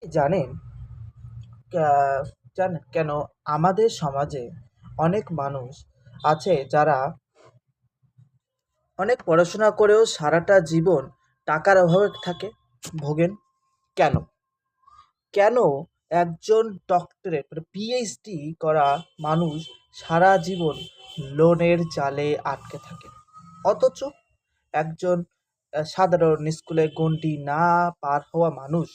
জানেন আহ, জানেন কেন আমাদের সমাজে অনেক মানুষ আছে যারা অনেক পড়াশোনা করেও সারাটা জীবন টাকার অভাবে ভোগেন? কেন কেন একজন ডক্টরেট পিএইচডি করা মানুষ সারা জীবন লোনের জালে আটকে থাকে, অথচ একজন সাধারণ স্কুলে গণ্ডি না পার হওয়া মানুষ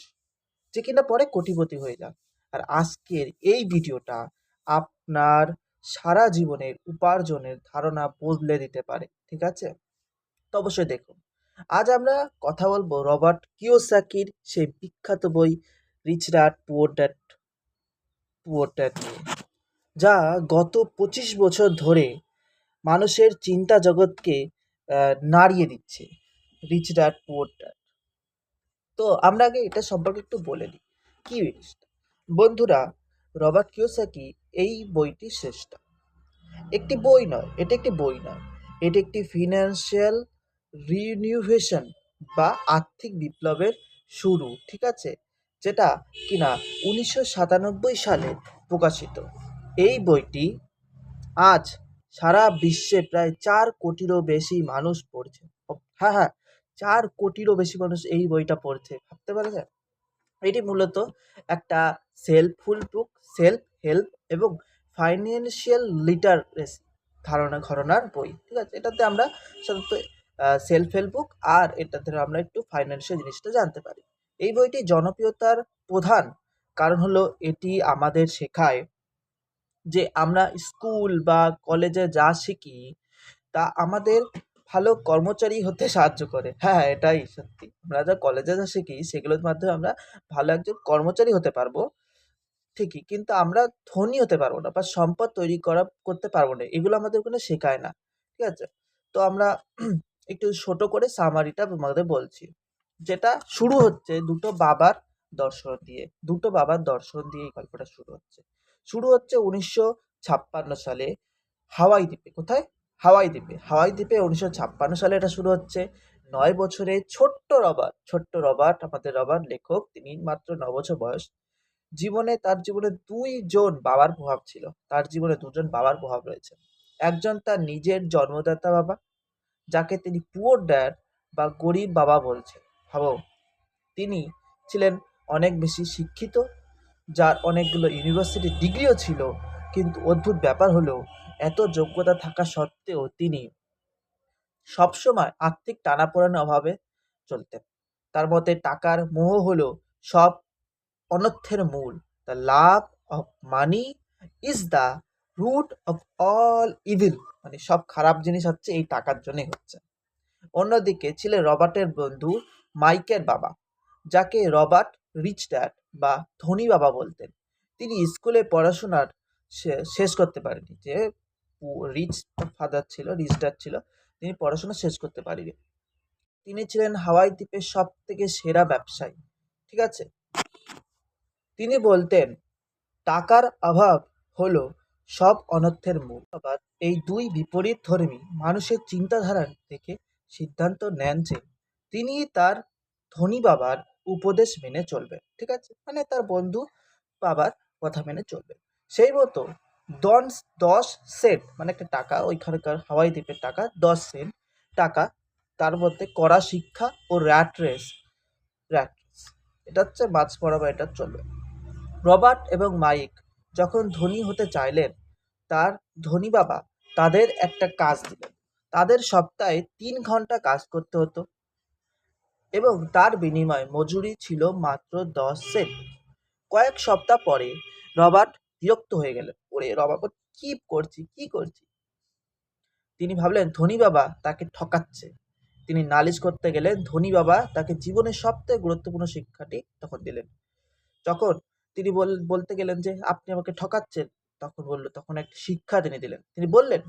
যে কিনা পরে কোটিপতি হয়ে যান? আর আজকের এই ভিডিওটা আপনার সারা জীবনের উপার্জনের ধারণা বদলে দিতে পারে, ঠিক আছে? তো অবশ্যই দেখুন। আজ আমরা কথা বলবো রবার্ট কিওসাকির সেই বিখ্যাত বই রিচ ড্যাড পুয়ার ড্যাড নিয়ে, যা গত 25 বছর ধরে মানুষের চিন্তা জগৎকে নাড়িয়ে দিচ্ছে। Rich dad poor dad. তো আমরা আগে এটা সম্পর্কে একটু বলে নিই কি জিনিসটা। বন্ধুরা, রবার্ট কিওসাকি এই বইটি শ্রেষ্ঠ একটি বই নয়, এটা একটি বই নয়, এটা একটি ফিনান্সিয়াল রিনিউভেশন বা আর্থিক বিপ্লবের শুরু, ঠিক আছে? যেটা কিনা 1997 সালে প্রকাশিত। এই বইটি আজ সারা বিশ্বে প্রায় 4 কোটিরও বেশি মানুষ পড়ছে। হ্যাঁ হ্যাঁ, 4 কোটিরও বেশি মানুষ এই বইটা পড়ছে, ভাবতে পারছেন? এটি মূলত একটা সেলফ হেল্প এবং ফাইন্যান্সিয়াল লিটারেসি ঘরনার বই, ঠিক আছে? এটাতে আমরা সাধারণত সেলফ হেল্প বুক, আর এটাতে আমরা একটু ফাইন্যান্সিয়াল জিনিসটা জানতে পারি। এই বইটি জনপ্রিয়তার প্রধান কারণ হলো এটি আমাদের শেখায় যে আমরা স্কুল বা কলেজে যা শিখি তা আমাদের ভালো কর্মচারী হতে সাহায্য করে। হ্যাঁ, হ্যাঁ, এটাই সত্যি। আমরা যা কলেজে যা শিখি সেগুলোর মাধ্যমে আমরা ভালো একজন কর্মচারী হতে পারবো, ঠিকই। কিন্তু আমরা ধনী হতে পারবো না বা সম্পদ করতে পারবো না। এগুলো আমাদের ওখানে শেখায় না। ঠিক আছে? তো আমরা একটু ছোট করে সামারিটা তোমাদের বলছি। যেটা শুরু হচ্ছে দুটো বাবার দর্শন দিয়ে এই গল্পটা শুরু হচ্ছে। শুরু হচ্ছে 1956 সালে হাওয়াই দ্বীপে। কোথায়? হাওয়াই দ্বীপে। হাওয়াই দ্বীপে 1956 সালে এটা শুরু হচ্ছে। 9 বছরে ছোট্ট রবার্ট, আমাদের রবার্ট লেখক, তিনি মাত্র 9 বছর বয়স। তার জীবনে 2 জন বাবার প্রভাব ছিল। তার জীবনে 2 জন বাবার প্রভাব রয়েছে। একজন তার নিজের জন্মদাতা বাবা, যাকে তিনি পুয়ার ড্যাড বা গরিব বাবা বলছেন। ভাবো, তিনি ছিলেন অনেক বেশি শিক্ষিত, যার অনেকগুলো ইউনিভার্সিটি ডিগ্রিও ছিল, কিন্তু অদ্ভুত ব্যাপার হলো এত যোগ্যতা থাকা সত্ত্বেও তিনি সবসময় আর্থিক টানাপোড়েনের অভাবে চলতেন। তার মতে টাকার মোহ হলো সব অনর্থের মূল। The love of money is the root of all evil. মানে সব খারাপ জিনিস হচ্ছে এই টাকার জন্যই হচ্ছে। অন্যদিকে ছিলেন রবার্টের বন্ধু মাইকের বাবা, যাকে রবার্ট রিচ ড্যাড বা ধনী বাবা বলতেন। তিনি স্কুলে পড়াশোনার শেষ করতে পারেনি। যে রিচ ড্যাড ছিল, তিনি পড়াশোনা শেষ করতে পারেনি। তিনি ছিলেন হাওয়াই দ্বীপের সব থেকে সেরা ব্যবসায়ী, ঠিক আছে? তিনি বলতেন টাকার অভাব হলো সব অনর্থের মূল। আবার এই দুই বিপরীত ধর্মী মানুষের চিন্তাধারা থেকে সিদ্ধান্ত নেন যে তিনি তার ধনী বাবার উপদেশ মেনে চলবেন, ঠিক আছে? মানে তার বন্ধু বাবার কথা মেনে চলবেন। সেই মতো 10 সেন্ট, মানে একটা টাকা, ওইখানকার হাওয়াই দ্বীপের টাকা 10 সেন্ট টাকা, তার মধ্যে কড়া শিক্ষা ও র্যাট রেস, এটা হচ্ছে মাছ পড়া বা এটা চলবে। রবার্ট এবং মাইক যখন ধনী হতে চাইলেন, তার ধনী বাবা তাদের একটা কাজ দিলেন। তাদের সপ্তাহে 3 ঘন্টা কাজ করতে হতো এবং তার বিনিময়ে মজুরি ছিল মাত্র 10 সেন্ট। কয়েক সপ্তাহ পরে রবার্ট বিরক্ত হয়ে গেলেন। ওরে রবার্ট, কি করছি? তিনি ভাবলেন ধনী বাবা তাকে ঠকাচ্ছে। তিনি নালিশ করতে গেলেন। ধনী বাবা তাকে জীবনের সবথেকে গুরুত্বপূর্ণ শিক্ষাটি তখন দিলেন। যখন তিনি বলতে গেলেন যে আপনি আমাকে ঠকাচ্ছেন, তখন একটা শিক্ষা তিনি দিলেন। তিনি বললেন,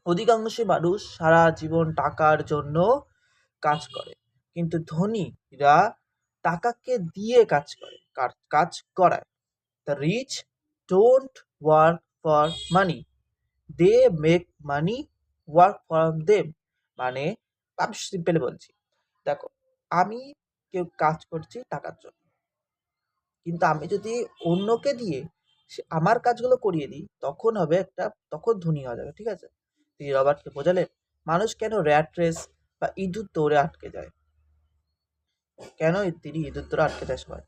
অধিকাংশ মানুষ সারা জীবন টাকার জন্য কাজ করে, কিন্তু ধনীরা টাকাকে দিয়ে কাজ করায়। The rich don't work for money, they make money work for them. মানে আমি সিম্পলি বলছি, দেখো, আমি কেউ কাজ করছি টাকার জন্য, কিন্তু আমি যদি অন্যকে দিয়ে আমার কাজগুলো করিয়ে দিই, তখন ধনী হওয়া যাবে, ঠিক আছে? তিনি রবার্টকে বোঝালেন মানুষ কেন র্যাট রেস বা ইঁদুর দৌড়ে আটকে যায়। কেন তিনি ইঁদুর দৌড়ে আটকে যায় সবাই?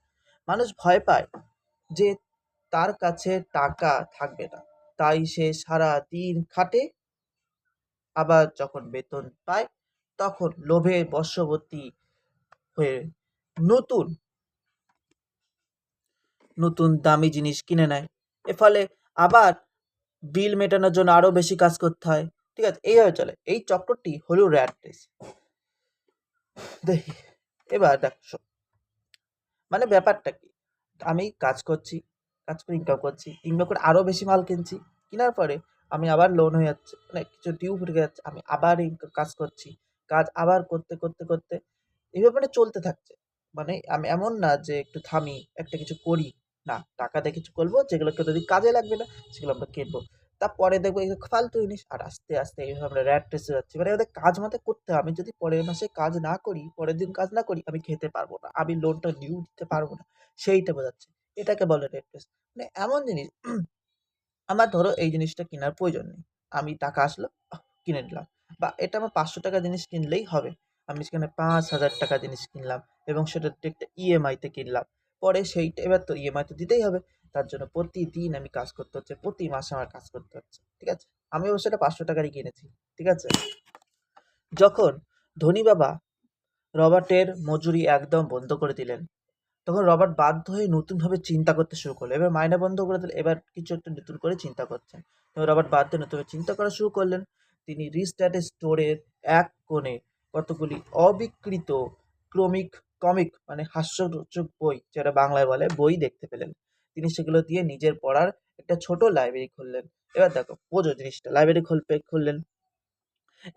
মানুষ ভয় পায় যে তার কাছে টাকা থাকবে না, তাই সে সারা দিন খাটে, আবার যখন বেতন পায় তখন লোভে বশবর্তী হয়ে নতুন নতুন দামি জিনিস কিনে নেয়। এর ফলে আবার বিল মেটানোর জন্য আরো বেশি কাজ করতে হয়, ঠিক আছে? এইভাবে চলে। এই চক্রটি হলো র্যাট রেস। দেখি, এবার দেখো, মানে ব্যাপারটা কি, আমি কাজ করছি, কাজ করে ইনকাম করছি, ইনকাম করে আরো বেশি মাল কিনছি, কেনার পরে আমি আবার লোন হয়ে যাচ্ছে, মানে কিছু ডিউ ফুরিয়ে যাচ্ছে, আমি আবার এই কাজ করছি, কাজ আবার করতে করতে করতে এইভাবে মানে চলতে থাকছে। মানে আমি এমন না যে একটু থামি, একটা কিছু করি, না, টাকা দিয়ে কিছু করবো যেগুলোকে যদি কাজে লাগবে না সেগুলো আমরা কিনবো, তারপরে দেখবো এগুলো ফালতু জিনিস, আর আস্তে আস্তে এইভাবে আমরা র্যাট রেসে যাচ্ছি। মানে আমাদের কাজ মাথায় করতে হবে, আমি যদি পরের মাসে কাজ না করি, পরের দিন কাজ না করি, আমি খেতে পারবো না, আমি লোনটা ডিউ দিতে পারবো না, সেইটা বোঝাচ্ছে। এটাকে বলে রেট রেস। মানে এমন জিনিস, আমার ধরো এই জিনিসটা কেনার প্রয়োজন নেই, আমি টাকা আসলো, কিনে নিলাম, বা এটা আমার 500 টাকা জিনিস কিনলেই হবে, আমি সেখানে 5,000 টাকা জিনিস কিনলাম এবং সেটা একটা ইএমআইতে কিনলাম, পরে সেইটা এবার তো ইএমআই তো দিতেই হবে, তার জন্য প্রতিদিন আমি কাজ করতে হচ্ছে, প্রতি মাসে আমার কাজ করতে হচ্ছে, ঠিক আছে? আমি অবশ্য সেটা 500 টাকারই কিনেছি, ঠিক আছে? যখন ধনী বাবা রবার্টের মজুরি একদম বন্ধ করে দিলেন, তখন রবার্ট বাধ্য হয়ে নতুনভাবে চিন্তা করতে শুরু করলো। এবার মাইনে বন্ধ করে দিলে, এবার কিছু একটা নতুন করে চিন্তা করছেন। তো রবার্ট বাধ্য হয়ে নতুনভাবে চিন্তা করা শুরু করলেন। তিনি রিচ ড্যাডের স্টোরের এক কোণে কতগুলি অবিকৃত ক্রমিক কমিক মানে হাস্যরচক বই, যেটা বাংলায় বলে, বই দেখতে পেলেন। তিনি সেগুলো দিয়ে নিজের পড়ার একটা ছোট লাইব্রেরি খুললেন। এবার দেখো, বোঝো জিনিসটা, লাইব্রেরি খুললেন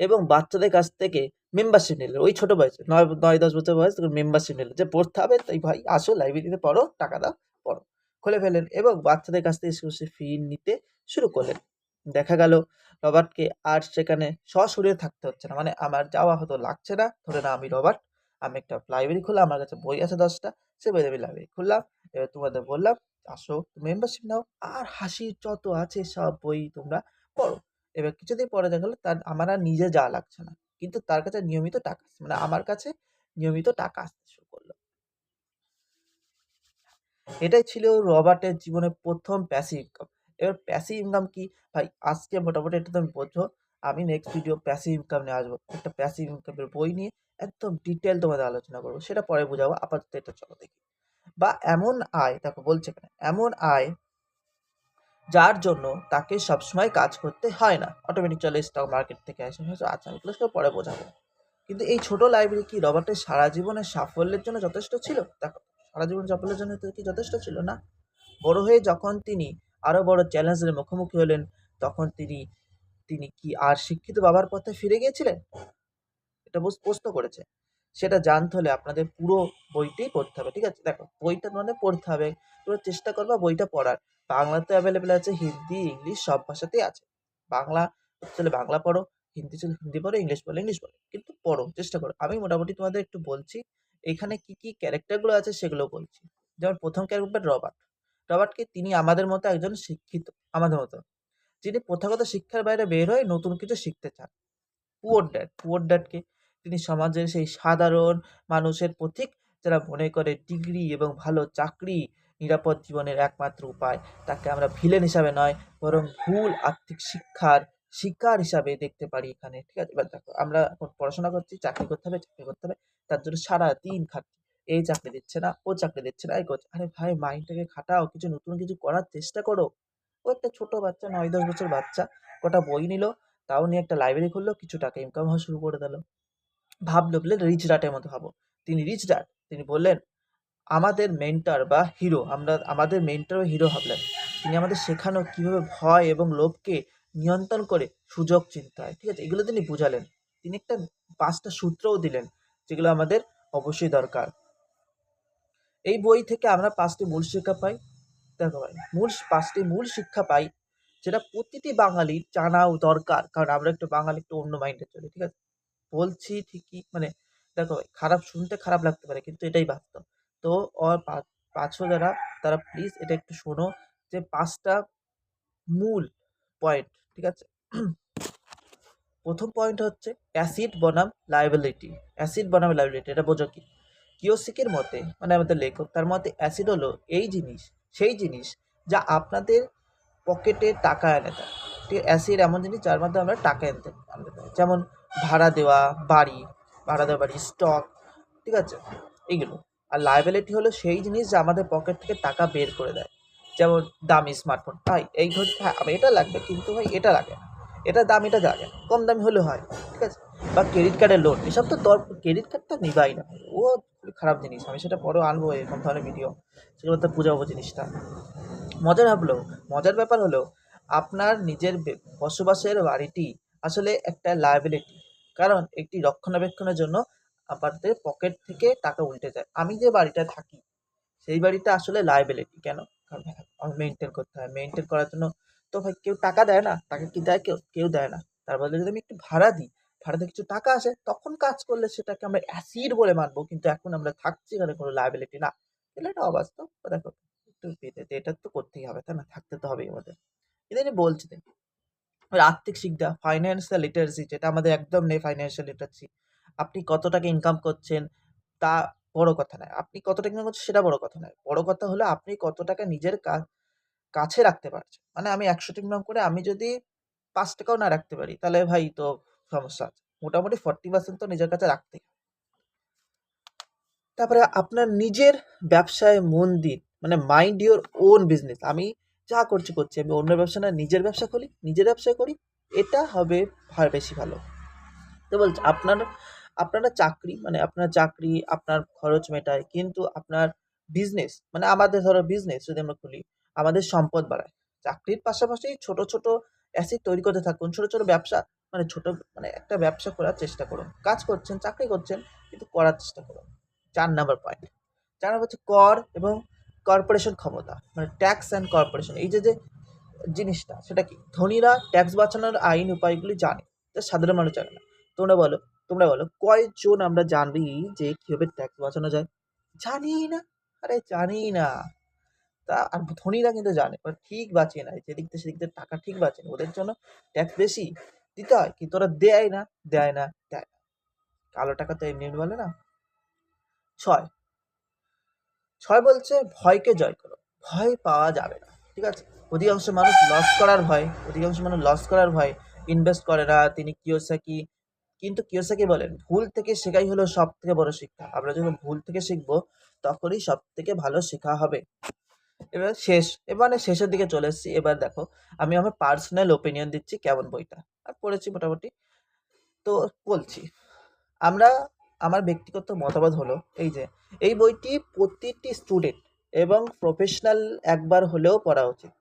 এবং বাচ্চাদের কাছ থেকে মেম্বারশিপ নিলেন। ওই ছোট বয়সে 9-10 বছর বয়স, তখন মেম্বারশিপ নিলেন যে পড়তে হবে, তাই ভাই আসো লাইব্রেরিতে পড়ো, টাকা দাও, পড়ো। খুলে ফেলেন এবং বাচ্চাদের কাছ থেকে সে ফি নিতে শুরু করলেন। দেখা গেল রবার্টকে আর সেখানে সশরীরে থাকতে হচ্ছে না, মানে আমার যাওয়া হয়তো লাগছে না। ধরে না আমি রবার্ট, আমি একটা লাইব্রেরি খুললাম, আমার কাছে বই আছে 10টা, সে বই আমি লাইব্রেরি খুললাম, এবার তোমাদের বললাম আসো মেম্বারশিপ নাও, আর হাসির যত আছে সব বই তোমরা পড়ো। এবার কিছুদিন পরে দেখা গেলো তার আমার আর নিজে যাওয়া লাগছে না, কিন্তু তার কাছে নিয়মিত টাকা আসছে, মানে আমার কাছে নিয়মিত টাকা আসতে শুরু করলো। এটাই ছিল রবার্টের জীবনের প্রথম প্যাসিভ ইনকাম। এবার প্যাসিভ ইনকাম কি, ভাই আজকে মোটামুটি এটা তুমি বোঝো, আমি নেক্সট ভিডিও প্যাসিভ ইনকাম নিয়ে আসবো, একটা প্যাসিভ ইনকামের বই নিয়ে একদম ডিটেল তোমাদের আলোচনা করবো, সেটা পরে বোঝাবো। আপাতত এটা চলো দেখি। বা এমন আয়, দেখো বলছে কেন, এমন আয় যার জন্য তাকে সবসময় কাজ করতে হয় না, অটোমেটিক চলে স্টক মার্কেট থেকে আসে। আচ্ছা, আমি এগুলো সব পরে বোঝাবো। কিন্তু এই ছোট লাইব্রেরি কি রবার্টের সারা জীবনের সাফল্যের জন্য যথেষ্ট ছিল? দেখো, সারা জীবন সাফল্যের জন্য তো কি যথেষ্ট ছিল না। বড় হয়ে যখন তিনি আরো বড় চ্যালেঞ্জের মুখোমুখি হলেন, তখন তিনি তিনি কি আর শিক্ষিত বাবার পথে ফিরে গিয়েছিলেন? এটা প্রশ্ন করেছে। সেটা জানতে হলে আপনাদের পুরো বইটাই পড়তে হবে, ঠিক আছে? দেখো, বইটা মানে পড়তে হবে, তোমরা চেষ্টা করবা বইটা পড়ার। বাংলাতে অ্যাভেলেবেল আছে, হিন্দি, ইংলিশ সব ভাষাতেই আছে। বাংলা চলে বাংলা পড়ো, হিন্দি চলে হিন্দি পড়ো, ইংলিশ পড়লে ইংলিশ পড়ো, কিন্তু পড়ো, চেষ্টা করো। আমি মোটামুটি তোমাদের একটু বলছি, এখানে কি কি ক্যারেক্টারগুলো আছে সেগুলো বলছি। যেমন প্রথম ক্যারেক্টার রবার্ট। রবার্টকে তিনি আমাদের মতো একজন শিক্ষিত, আমাদের মতো, যিনি প্রথাগত শিক্ষার বাইরে বের হয়ে নতুন কিছু শিখতে চান। পুয়ার ড্যাডকে তিনি সমাজের সেই সাধারণ মানুষের পথিক, যারা মনে করে ডিগ্রি এবং ভালো চাকরি নিরাপদ জীবনের একমাত্র উপায়, তাকে আমরা ভিলেন হিসাবে নয়, বরং ভুল আর্থিক শিক্ষার শিকার হিসাবে দেখতে পারি এখানে, ঠিক আছে? এবার দেখো, আমরা এখন পড়াশোনা করছি, চাকরি করতে হবে, চাকরি করতে হবে, তার জন্য সারা দিন খাটছি, এই চাকরি দিচ্ছে না, ও চাকরি দিচ্ছে না, এই করছে। আরে ভাই, মাইন্ডটাকে খাটাও, কিছু নতুন কিছু করার চেষ্টা করো। ও একটা ছোট বাচ্চা, 9-10 বছর বাচ্চা, কটা বই নিল, তাও নিয়ে একটা লাইব্রেরি খুললো, কিছু টাকা ইনকাম হওয়া শুরু করে দিল। ভাবলো, বললেন রিচ ড্যাডের মতো ভাবো। তিনি রিচ ড্যাড, তিনি বললেন আমাদের মেন্টর বা হিরো, আমরা আমাদের মেন্টর ও হিরো ভাবলেন। তিনি আমাদের শেখানো কিভাবে ভয় এবং লোভকে নিয়ন্ত্রণ করে সুযোগ চিনতে হয়, ঠিক আছে? এগুলো তিনি বুঝালেন। তিনি একটা 5টা সূত্রও দিলেন, যেগুলো আমাদের অবশ্যই দরকার। এই বই থেকে আমরা 5টি মূল শিক্ষা পাই। দেখো ভাই, 5টি মূল শিক্ষা পাই, যেটা প্রতিটি বাঙালির জানাও দরকার, কারণ আমরা একটু বাঙালি একটু অন্য মাইন্ডে চলি, ঠিক আছে? বলছি ঠিকই, মানে দেখো ভাই, খারাপ শুনতে খারাপ লাগতে পারে, কিন্তু এটাই বাস্তব। তো ওর 500 যারা তারা প্লিজ এটা একটু শোনো, যে 5টা মূল পয়েন্ট, ঠিক আছে? প্রথম পয়েন্ট হচ্ছে অ্যাসিড বনাম লায়াবিলিটি। অ্যাসিড বনাম লায়াবিলিটি, এটা বোঝো কি? কিওসাকির মতে, মানে আমাদের লেখক, তার মতে অ্যাসিড হলো এই জিনিস, সেই জিনিস যা আপনাদের পকেটে টাকা এনে দেয়। ঠিক আছে? অ্যাসিড এমন জিনিস যার মাধ্যমে আমরা টাকা আনতে পারি, যেমন ভাড়া দেওয়া বাড়ি, স্টক, ঠিক আছে, এইগুলো। আর লায়াবিলিটি হলো সেই জিনিস যা আমাদের পকেট থেকে টাকা বের করে দেয়, যেমন দামি স্মার্টফোন, ভাই এই ঘড়ি, হ্যাঁ আমার এটা লাগবে, কিন্তু ভাই এটা লাগে না, এটা দাম, এটা লাগে না, কম দামি হলে হয়, ঠিক আছে? বা ক্রেডিট কার্ডের লোন, এসব তো ক্রেডিট কার্ড তো নিবাই না ভাই, ও খুবই খারাপ জিনিস। আমি সেটা পরেও আনবো এরকম ধরনের ভিডিও, সেগুলো তো বুঝাবো জিনিসটা। মজার ভাবলো, মজার ব্যাপার হলো আপনার নিজের বসবাসের বাড়িটি আসলে একটা লায়াবিলিটি, কারণ একটি রক্ষণাবেক্ষণের জন্য আমাদের পকেট থেকে টাকা উল্টে যায়। আমি যে বাড়িটা থাকি সেই বাড়িটা আসলে লায়াবিলিটি কেন? কারণ মেনটেন করতে হয়, মেনটেন করার জন্য তো ভাই কেউ টাকা দেয় না, টাকা কি দেয়? কেউ কেউ দেয় না। তার বদলে যদি আমি একটু ভাড়া দিই, ভাড়াতে কিছু টাকা আসে, তখন কাজ করলে সেটাকে আমরা অ্যাসিড বলে মানবো, কিন্তু এখন আমরা থাকছি এখানে কোনো লায়াবিলিটি না, তাহলে এটা অবাস্তব। দেখো, একটু এটা তো করতেই হবে, তাই না? থাকতে তো হবেই আমাদের। এটা নিয়ে বলছি দেখি, আর্থিক শিক্ষা, ফাইন্যান্সিয়াল লিটারেসি, যেটা আমাদের একদম নেই, ফাইন্যান্সিয়াল লিটারেসি। আপনি কত টাকা ইনকাম করছেন তা বড় কথা নয়, আপনি কত টাকা ইনকাম করছেন সেটা বড় কথা নয়, বড় কথা হলো আপনি কত টাকা নিজের কাছে রাখতে পারছেন। মানে আমি 100 টাকা ইনকাম করে আমি যদি 5 টাকাও না রাখতে পারি, তাহলে ভাই তো সমস্যা আছে। মোটামুটি 40% তো নিজের কাছে রাখতেই। তারপরে আপনার নিজের ব্যবসায় মন দিন, মানে মাইন্ড ইওর ওন বিজনেস। আমি যা করছি করছি, আমি অন্যের ব্যবসা না, নিজের ব্যবসা খুলি, নিজের ব্যবসা করি, এটা হবে বেশি ভালো। তো বলছে আপনারা চাকরি, মানে আপনার চাকরি আপনার খরচ মেটায়, কিন্তু আপনার বিজনেস, মানে আমাদের ধরো বিজনেস যদি আমরা খুলি, আমাদের সম্পদ বাড়ায়। চাকরির পাশাপাশি ছোট ছোট অ্যাসেট তৈরি করতে থাকুন, ছোট ছোট ব্যবসা, মানে ছোট, মানে একটা ব্যবসা করার চেষ্টা করুন। কাজ করছেন, চাকরি করছেন, কিন্তু করার চেষ্টা করুন। 4 নাম্বার পয়েন্ট, 4 নাম্বার হচ্ছে কর এবং কর্পোরেশন ক্ষমতা, মানে ট্যাক্স অ্যান্ড কর্পোরেশন। এই যে যে জিনিসটা, সেটা কি? ধনীরা ট্যাক্স বাঁচানোর আইন উপায়গুলি জানে, যা সাধারণ মানুষ জানে না। তোমরা বলো, কয়জন আমরা জানি যে কিভাবে ট্যাক্স বাঁচানো যায়? জানি না। আরে জানি না। তা আর ধনীরা কিন্তু জানে, ওরা ঠিক বাঁচিয়ে নেয়, যেদিক থেকে সেদিক থেকে টাকা ঠিক বাঁচে, ওদের জন্য ট্যাক্স বেশি দিতে হয়, কিন্তু ওরা দেয় না, দেয় না, দেয় না। কালো টাকা তো এমনি এমনি বলে না। 6, বলছে ভয়কে জয় করো। ভয় পাওয়া যাবে না, ঠিক আছে? অধিকাংশ মানুষ লস করার ভয় ইনভেস্ট করে না। তিনি কিওসাকি, কিন্তু কিওসাকি বলেন ভুল থেকে শেখাই হলো সব থেকে বড় শিক্ষা। আমরা যখন ভুল থেকে শিখবো, তখনই সব থেকে ভালো শেখা হবে। এবার এবারে শেষের দিকে চলে এসেছি। এবার দেখো, আমি আমার পার্সোনাল ওপিনিয়ন দিচ্ছি কেমন বইটা, আর পড়েছি মোটামুটি। তো বলছি, আমরা, আমার ব্যক্তিগত মতামত হলো এই যে, এই বইটি প্রতিটি স্টুডেন্ট এবং প্রফেশনাল একবার হলেও পড়া উচিত।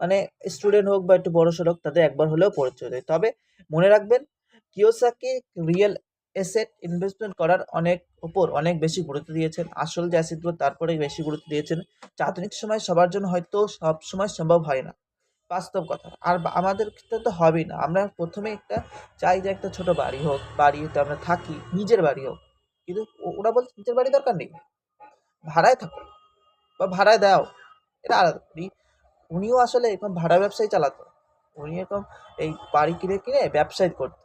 মানে স্টুডেন্ট হোক বা একটু বড় সড়ো হোক, তাদের একবার হলেও পড়তে হবে। তবে মনে রাখবেন, কিওসাকি রিয়েল এসেট ইনভেস্টমেন্ট করার অনেক বেশি গুরুত্ব দিয়েছেন। আসল যে অ্যাসেটগুলো তারপরে বেশি গুরুত্ব দিয়েছেন। আধুনিক সময় সবার জন্য হয়তো সব সময় সম্ভব হয় না, বাস্তব কথা। আর আমাদের ক্ষেত্রে তো হবেই না। আমরা প্রথমে একটা চাই যে একটা ছোট বাড়ি হোক, বাড়িতে আমরা থাকি, নিজের বাড়ি হোক। কিন্তু ওরা বলছে নিজের বাড়ি দরকার নেই, ভাড়ায় থাকো বা ভাড়ায় দাও, এটা আলাদা। উনিও আসলে এরকম ভাড়া ব্যবসায় চালাতো। উনি এরকম এই বাড়ি কিনে কিনে ব্যবসায় করতো,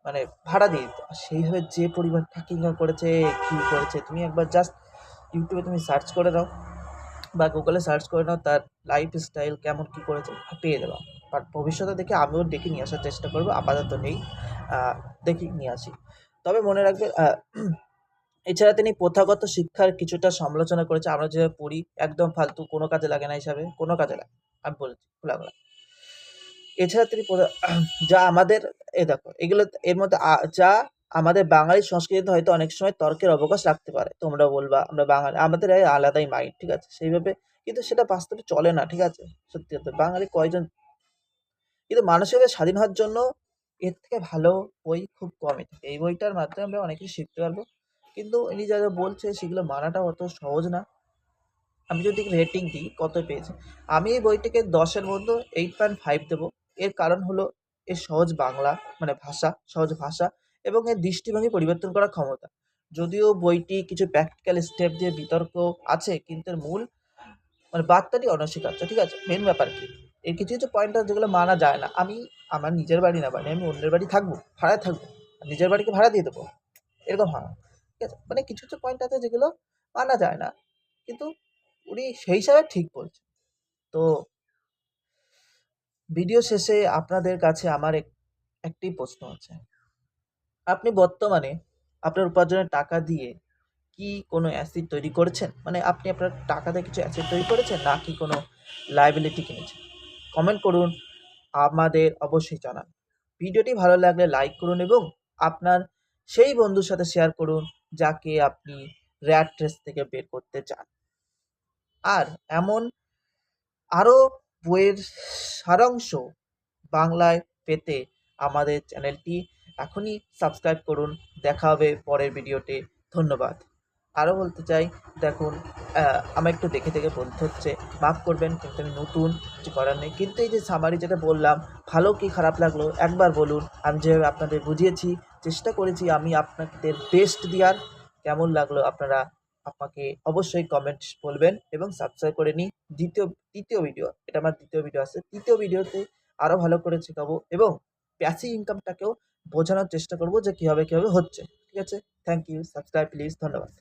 মানে ভাড়া দিয়ে দিত। আর সেইভাবে যে পরিমাণ টাকা ইনকাম করেছে, কি করেছে, তুমি একবার জাস্ট ইউটিউবে তুমি সার্চ করে নাও বা গুগলে সার্চ করে নাও, তার লাইফ স্টাইল কেমন কি করেছে, পেয়ে যাবা। বাট ভবিষ্যতে দেখে আমিও ডেকে নিয়ে আসার চেষ্টা করবো, আপাতত নেই, দেখি নিয়ে আসি। তবে মনে রাখবে, এছাড়া তিনি প্রথাগত শিক্ষার কিছুটা সমালোচনা করেছে। আমরা যেভাবে পড়ি একদম ফালতু, কোনো কাজে লাগে না হিসাবে, কোনো কাজে লাগে, আমি বলছি খোলামেলা। এছাড়া তিনি যা আমাদের, দেখো এগুলো এর মধ্যে যা আমাদের বাঙালি সংস্কৃতিতে হয়তো অনেক সময় তর্কের অবকাশ রাখতে পারে। তোমরা বলবা আমরা বাঙালি, আমাদের এই আলাদাই মাইন্ড, ঠিক আছে, সেইভাবে, কিন্তু সেটা বাস্তবে চলে না, ঠিক আছে? সত্যি কথা, বাঙালি কয়জন, কিন্তু মানসিকভাবে স্বাধীন হওয়ার জন্য এর থেকে ভালো বই খুব কমই থাকে। এই বইটার মাধ্যমে আমরা অনেক কিছু শিখতে পারবো, কিন্তু ইনি যা যা বলছে সেগুলো মানাটা অত সহজ না। আমি যদি রেটিং দিই কত পেয়েছে, আমি এই বইটিকে 10-এর মধ্যে 8.5 দেবো। এর কারণ হলো এর সহজ বাংলা, মানে ভাষা, সহজ ভাষা এবং এর দৃষ্টিভঙ্গি পরিবর্তন করার ক্ষমতা। যদিও বইটি কিছু প্র্যাকটিক্যাল স্টেপ দিয়ে বিতর্ক আছে, কিন্তু এর মূল মানে বার্তাটি অনস্বীকার্য, ঠিক আছে? মেন ব্যাপার কি, এর কিছু কিছু পয়েন্ট আছে যেগুলো মানা যায় না। আমি আমার নিজের বাড়ি না বাড়ি, আমি অন্যের বাড়ি থাকবো, ভাড়ায় থাকবো, আর নিজের বাড়িকে ভাড়া দিয়ে দেবো, এরকম হয় না, ঠিক আছে? মানে কিছু কিছু পয়েন্ট আছে যেগুলো মানা যায় না, কিন্তু উনি সেই হিসাবে ঠিক বলছেন। তো ভিডিও শেষে আপনাদের কাছে আমার একটি প্রশ্ন আছে। আপনি বর্তমানে আপনার উপার্জনের টাকা দিয়ে কি কোনো অ্যাসেট তৈরি করেছেন? মানে আপনি আপনার টাকা দিয়ে কিছু অ্যাসেট তৈরি করেছেন, নাকি কোনো লায়াবিলিটি কিনেছেন? কমেন্ট করুন, আমাদের অবশ্যই জানান। ভিডিওটি ভালো লাগলে লাইক করুন এবং আপনার সেই বন্ধুর সাথে শেয়ার করুন যাকে আপনি র্যাট রেস থেকে বের করতে চান। আর এমন আরও বইয়ের সারাংশ বাংলায় পেতে আমাদের চ্যানেলটি এখনই সাবস্ক্রাইব করুন। দেখা হবে পরের ভিডিওতে। ধন্যবাদ। আরও বলতে চাই, দেখুন, আমার একটু দেখে দেখে বলতে হচ্ছে, মাফ করবেন, কিন্তু আমি নতুন, কিছু করার নেই। কিন্তু এই যে সামারি যেটা বললাম, ভালো কি খারাপ লাগলো একবার বলুন। আমি যেভাবে আপনাদের বুঝিয়েছি, চেষ্টা করেছি আমি আপনাদের বেস্ট দেওয়ার। কেমন লাগলো আপনারা আমাকে অবশ্যই কমেন্টস বলবেন এবং সাবস্ক্রাইব করে নিই। তৃতীয় ভিডিও, এটা আমার দ্বিতীয় ভিডিও আছে। তৃতীয় ভিডিওতে আরও ভালো করে শেখাবো এবং প্যাসিভ ইনকামটাকেও বোঝানোর চেষ্টা করব যে কীভাবে কীভাবে হচ্ছে। ঠিক আছে? Thank you. Subscribe please. ধন্যবাদ।